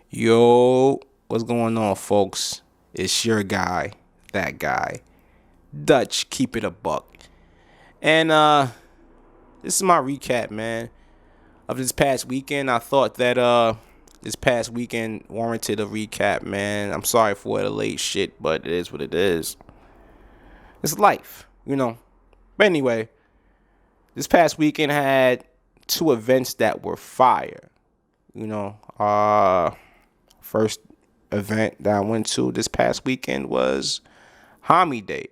Yo, what's going on, folks? It's your guy, that guy, Dutch Keep It a Buck. And this is my recap, man, of this past weekend. I thought that this past weekend warranted a recap, man. I'm sorry for the late shit, but it is what it is. It's life. But anyway, this past weekend had two events that were fire. You know, first event that I went to this past weekend was Homi Day.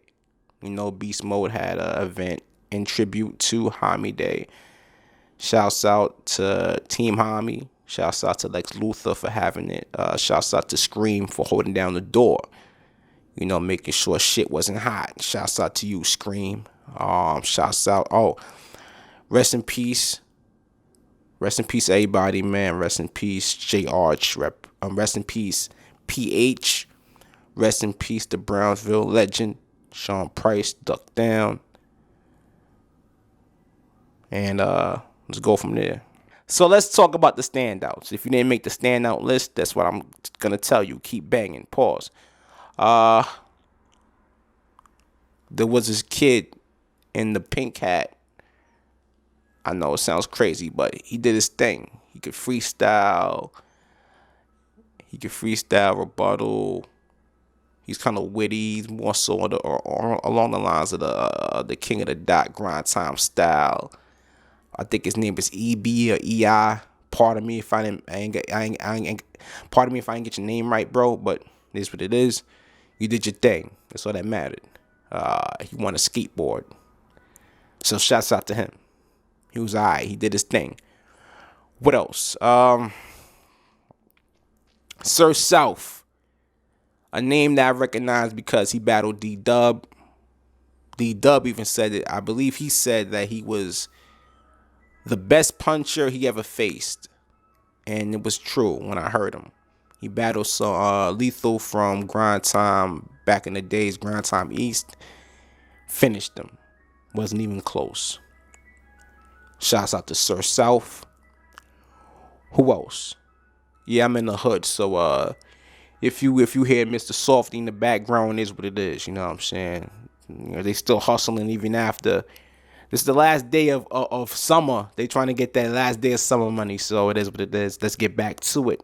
Beast Mode had an event in tribute to Homi Day. Shouts out to Team Homi. Shouts out to Lex Luthor for having it. Shouts out to Scream for holding down the door. Making sure shit wasn't hot. Shouts out to you, Scream. Shouts out. Oh, rest in peace. Rest in peace, everybody, man. Rest in peace, J Arch. Rest in peace, PH. Rest in peace, the Brownsville legend, Sean Price, Duck Down. And let's go from there. So let's talk about the standouts. If you didn't make the standout list, that's what I'm gonna tell you. Keep banging. Pause. There was this kid in the pink hat. I know it sounds crazy, but he did his thing. He could freestyle. Rebuttal. He's kind of witty. He's more so along the lines of the King of the Dot grind time style. I think his name is EB or EI. Pardon me if I didn't get your name right, bro. But it is what it is. You did your thing. That's all that mattered. He won a skateboard. So shouts out to him. He was alright. He did his thing. What else? Sir South. A name that I recognize because he battled D-Dub. D-Dub even said it. I believe he said that he was the best puncher he ever faced. And it was true when I heard him. He battled Lethal from Grind Time back in the days, Grind Time East. Finished him. Wasn't even close. Shouts out to Sir South. Who else? Yeah, I'm in the hood, so if you hear Mr. Softy in the background, it is what it is. You know what I'm saying? They still hustling even after. This is the last day of summer. They trying to get that last day of summer money, so it is what it is. Let's get back to it.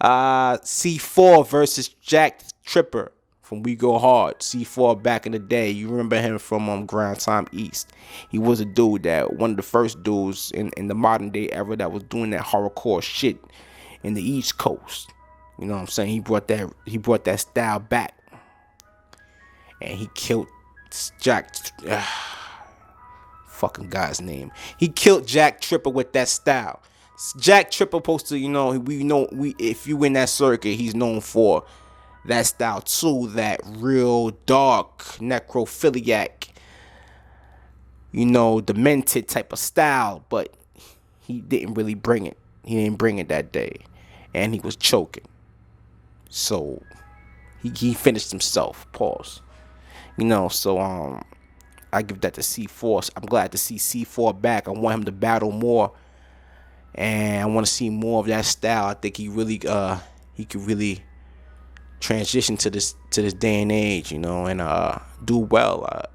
C4 versus Jack Tripper from We Go Hard. C4 back in the day. You remember him from Grind Time East. He was a dude one of the first dudes in the modern day era that was doing that horrorcore shit in the East Coast. You know what I'm saying? He brought that style back. And he killed Jack fucking guy's name. He killed Jack Tripper with that style. Jack Tripper supposed to, if you in that circuit, he's known for that style too, that real dark necrophiliac, demented type of style, but he didn't really bring it. He didn't bring it that day, and he was choking. So he finished himself. Pause. So I give that to C4. I'm glad to see C4 back. I want him to battle more, and I want to see more of that style. I think he could really transition to this day and age, and do well.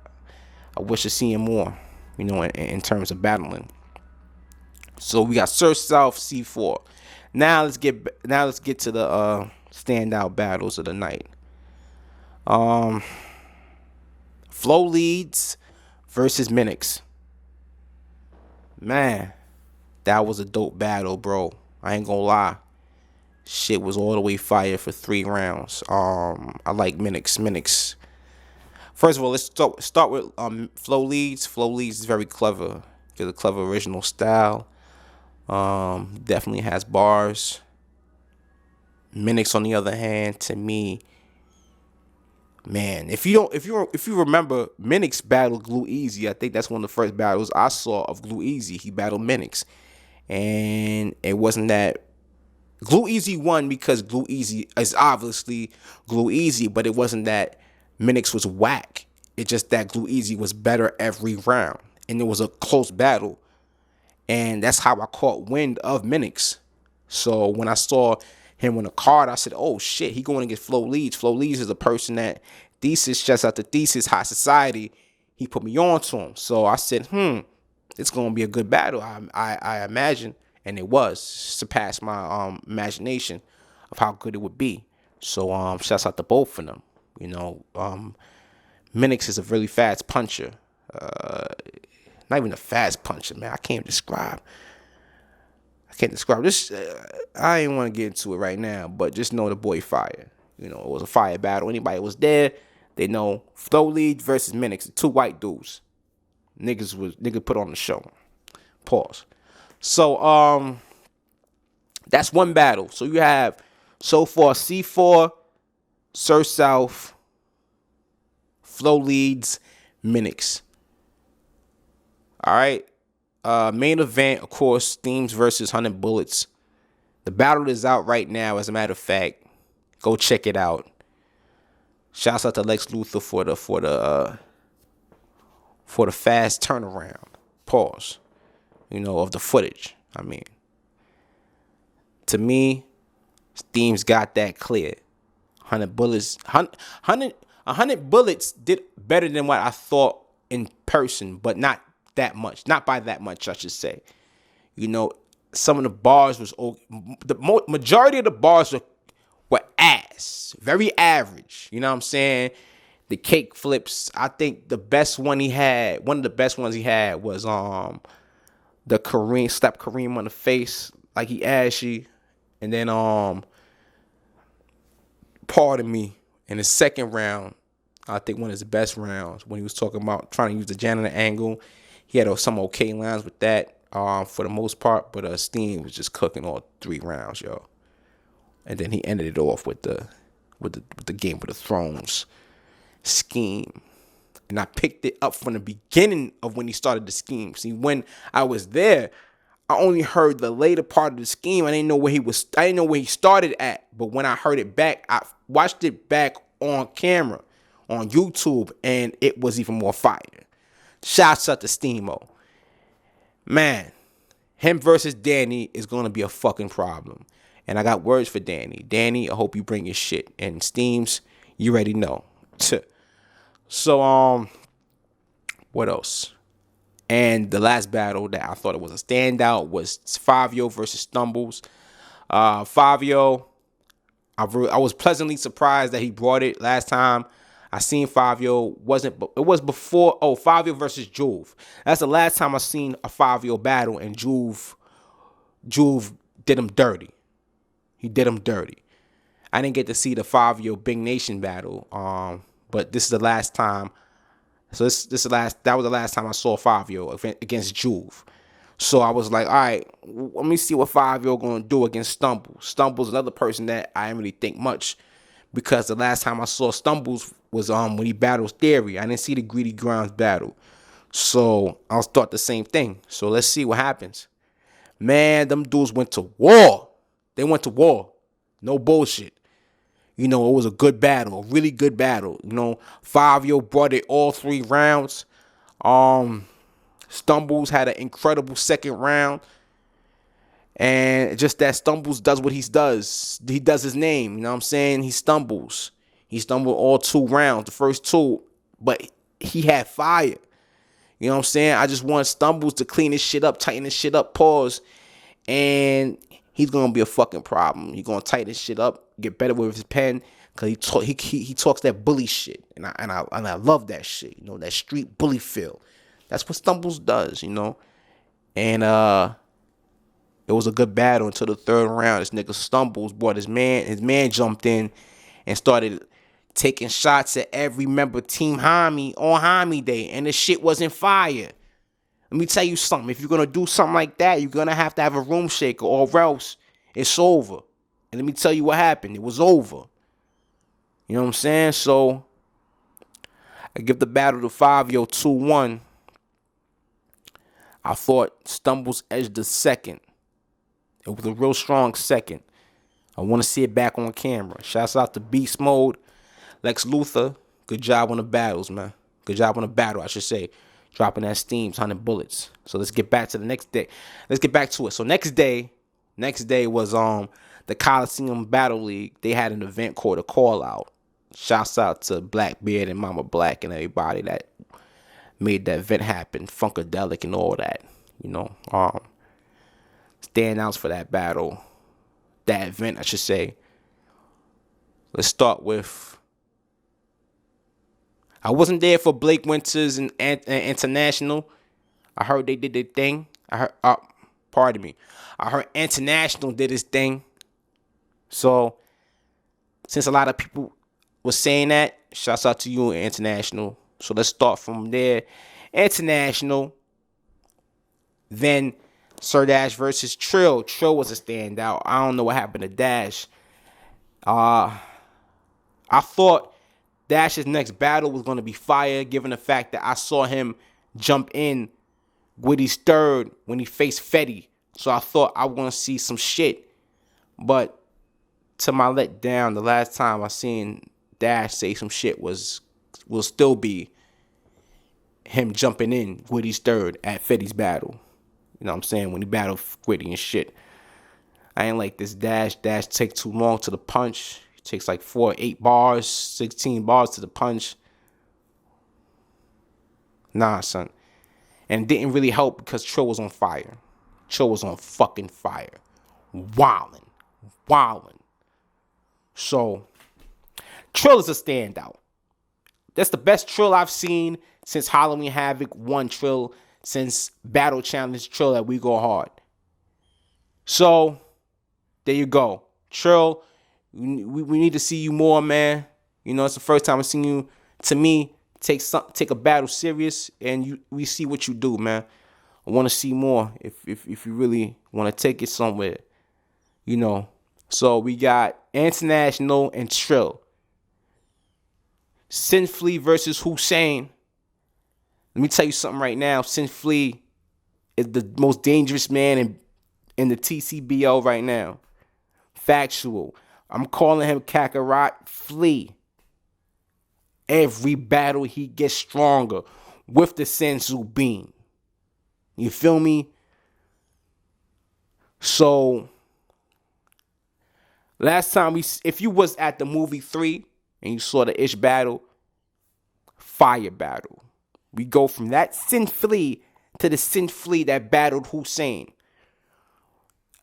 I wish to see him more, in terms of battling. So we got Sir South, C4. Now let's get to the standout battles of the night. Flow Leads versus Minix. Man, that was a dope battle, bro. I ain't gonna lie. Shit was all the way fire for 3 rounds. I like Minix. First of all, let's start with Flow Leads. Flow Leads is very clever. He has a clever original style. Definitely has bars. Minix, on the other hand, to me, man, if you remember, Minix battled Glue Easy. I think that's one of the first battles I saw of Glue Easy. He battled Minix, and it wasn't that Glue Easy won because Glue Easy is obviously Glue Easy, but it wasn't that Minix was whack. It's just that Glue Easy was better every round, and it was a close battle, and that's how I caught wind of Minix. So when I saw him on the card, I said, oh shit, he going against Flo Leeds. Flo Leeds is a person that Thesis, just after Thesis, High Society, he put me on to him. So I said, it's gonna be a good battle. I imagine, and it was surpassed my imagination of how good it would be. So shouts out to both of them. You know, Minix is a really fast puncher. Not even a fast puncher, man. I can't describe this. I ain't want to get into it right now, but just know the boy fire. You know, it was a fire battle. Anybody was there, they know. Flo Leeds versus Minix, two white dudes. Nigga put on the show. Pause. So that's one battle. So you have so far C4, Sir South, Flo Leeds, Minix. All right. Main event, of course, Themes versus 100 Bullets. The battle is out right now, as a matter of fact. Go check it out. Shouts out to Lex Luthor for the fast turnaround. Pause. You know, of the footage. I mean, to me, Themes got that clear. 100 Bullets did better than what I thought in person, but not that much. Not by that much, I should say. You know, some of the bars was the majority of the bars were ass. Very average. You know what I'm saying? The cake flips. I think the best one he had, one of the best ones he had was the Kareem, slap Kareem on the face like he ashy. And then pardon me, in the second round, I think one of his best rounds, when he was talking about trying to use the janitor angle. He had some okay lines with that for the most part, but Steam was just cooking all 3 rounds, yo. And then he ended it off with the Game of the Thrones scheme. And I picked it up from the beginning of when he started the scheme. See, when I was there, I only heard the later part of the scheme. I didn't know where he started at. But when I heard it back, I watched it back on camera on YouTube, and it was even more fire. Shouts out to Steamo. Man, him versus Danny is going to be a fucking problem. And I got words for Danny. Danny, I hope you bring your shit. And Steams, you already know. So, what else? And the last battle that I thought it was a standout was Fabio versus Stumbles. Fabio, I was pleasantly surprised that he brought it last time. I seen Fabio, it was before, Fabio versus Juve. That's the last time I seen a Fabio battle, and Juve did him dirty. He did him dirty. I didn't get to see the Fabio Big Nation battle, but this is the last time. So that was the last time I saw Fabio against Juve. So I was like, all right, let me see what Fabio gonna do against Stumbles. Stumbles another person that I didn't really think much, because the last time I saw Stumbles was when he battles Theory. I didn't see the Greedy Grounds battle. So I'll start the same thing. So let's see what happens. Man, them dudes went to war. They went to war. No bullshit. You know, it was a good battle, a really good battle. You know, Fabio brought it all 3 rounds. Stumbles had an incredible second round. And just that Stumbles does what he does. He does his name. You know what I'm saying? He stumbles. He stumbled all 2 rounds, the first 2. But he had fire. You know what I'm saying? I just want Stumbles to clean his shit up, tighten his shit up, pause. And he's going to be a fucking problem. He's going to tighten his shit up, get better with his pen. Because he talks that bully shit. And I love that shit. You know, that street bully feel. That's what Stumbles does, you know. And it was a good battle until the 3rd round. This nigga Stumbles brought his man. His man jumped in and started taking shots at every member of Team Homi on Homi Day. And the shit wasn't fire. Let me tell you something. If you're going to do something like that, you're going to have a room shaker, or else it's over. And let me tell you what happened. It was over. You know what I'm saying? So I give the battle to Fabio 2-1. I thought Stumbles edged the second. It was a real strong second. I want to see it back on camera. Shouts out to Beast Mode. Lex Luthor, good job on the battles, man. Good job on the battle, I should say. Dropping that Steams, 100 Bullets. So let's get back to the next day. Let's get back to it. So next day was the Colosseum Battle League, they had an event called a Call Out. Shouts out to Blackbeard and Mama Black and everybody that made that event happen, Funkadelic and all that. Standouts for that battle, that event, I should say. Let's start with. I wasn't there for Blake Winters and International. I heard they did their thing. Pardon me. I heard International did his thing. So, since a lot of people were saying that, shouts out to you, International. So let's start from there. International. Then Sir Dash versus Trill. Trill was a standout. I don't know what happened to Dash. I thought Dash's next battle was going to be fire, given the fact that I saw him jump in Gwitty's third when he faced Fetty. So I thought I was going to see some shit. But to my letdown, the last time I seen Dash say some shit will still be him jumping in Gwitty's third at Fetty's battle. You know what I'm saying? When he battled Gwitty and shit. I ain't like this Dash. Dash take too long to the punch. He takes like 8 bars, 16 bars to the punch. Nah, son. And it didn't really help because Trill was on fire. Trill was on fucking fire. Wildin'. So, Trill is a standout. That's the best Trill I've seen since Halloween Havoc 1 Trill, since Battle Challenge Trill that We Go Hard. So, there you go. Trill, we need to see you more, man. It's the first time I've seen you, to me, take a battle serious, and we see what you do, man. I want to see more if you really want to take it somewhere. So we got International and Trill. Sinfully versus Hussein. Let me tell you something right now. Sinfully is the most dangerous man in the TCBO right now. Factual. I'm calling him Kakarot Flea. Every battle he gets stronger with the Senzu beam. You feel me? So, last time if you was at the movie 3 and you saw the Ish battle, fire battle. We go from that Sin Flea to the Sin Flea that battled Hussein.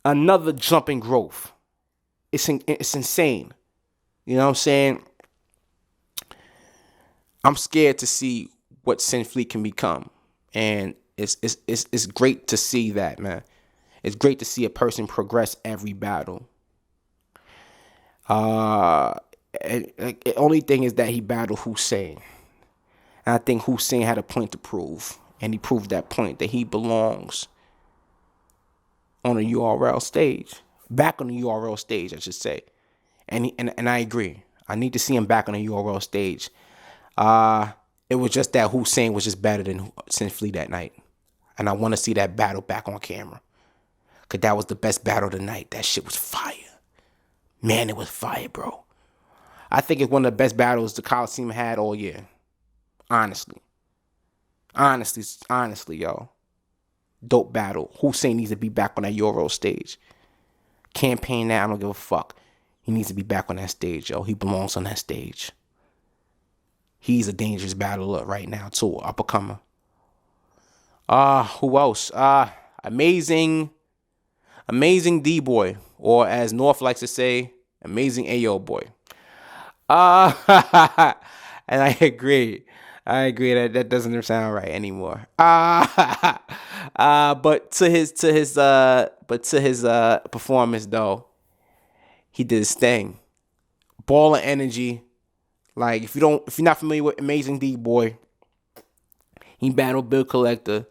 Another jump in growth. It's insane. You know what I'm saying? I'm scared to see what Sin Flea can become. And it's great to see that, man. It's great to see a person progress every battle. The only thing is that he battled Hussein. And I think Hussein had a point to prove. And he proved that point, that he belongs on a URL stage. Back on the URL stage, I should say. And I agree. I need to see him back on the URL stage. It was just that Hussein was just better than Sin Flea that night. And I want to see that battle back on camera. Because that was the best battle of the night. That shit was fire. Man, it was fire, bro. I think it's one of the best battles the Colosseum had all year. Honestly, yo. Dope battle. Hussein needs to be back on that Euro stage. Campaign that, I don't give a fuck. He needs to be back on that stage, yo. He belongs on that stage. He's a dangerous battler right now, too. Up-and-comer. Who else? Amazing D-Boy. Or as North likes to say, Amazing Ayo Boy. And I agree. That doesn't sound right anymore. But to his performance though, he did his thing. Ball of energy. Like if you're not familiar with Amazing D-Boy, he battled Bill Collector,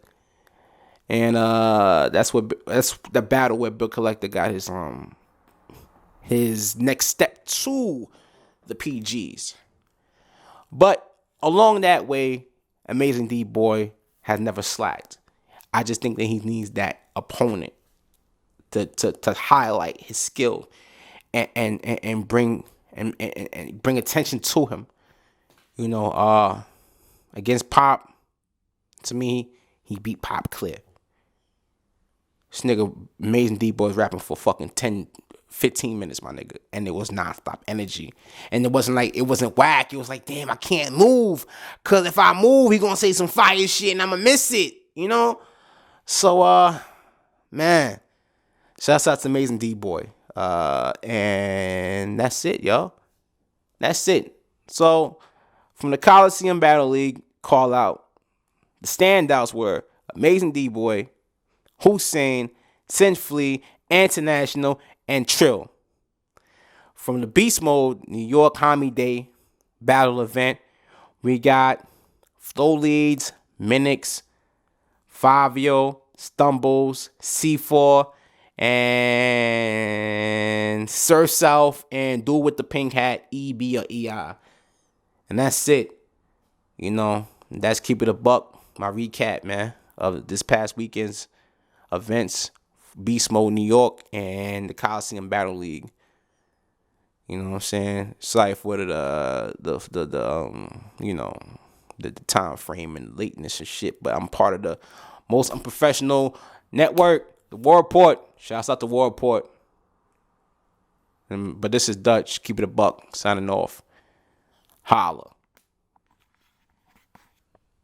and that's the battle where Bill Collector got his next step to the PGs. But along that way, Amazing D-Boy has never slacked. I just think that he needs that opponent to highlight his skill and bring attention to him. Against Pop, to me, he beat Pop clear. This nigga Amazing D-Boy is rapping for fucking 10 15 minutes, my nigga. And it was nonstop energy. And it wasn't whack. It was like, damn, I can't move. Cause if I move, he gonna say some fire shit and I'ma miss it. You know? So man. Shouts out to Amazing D-Boy. And that's it, yo. That's it. So from the Colosseum Battle League, call out. The standouts were Amazing D-Boy, Hussein, Sinflea, International, and Trill. From the Beast Mode New York Homi Day battle event, we got Flow Leads, Minix, Favio, Stumbles, C4, and Surf South, and Dude with the Pink Hat, EB or EI. And that's it. You know, that's Keep It a Buck, my recap, man, of this past weekend's events, Beast Mode New York and the Colosseum Battle League. You know what I'm saying? Sorry for the time frame and lateness and shit, but I'm part of the most unprofessional network, the War Report. Shouts out to War Report. But this is Dutch, Keep It a Buck, signing off. Holla.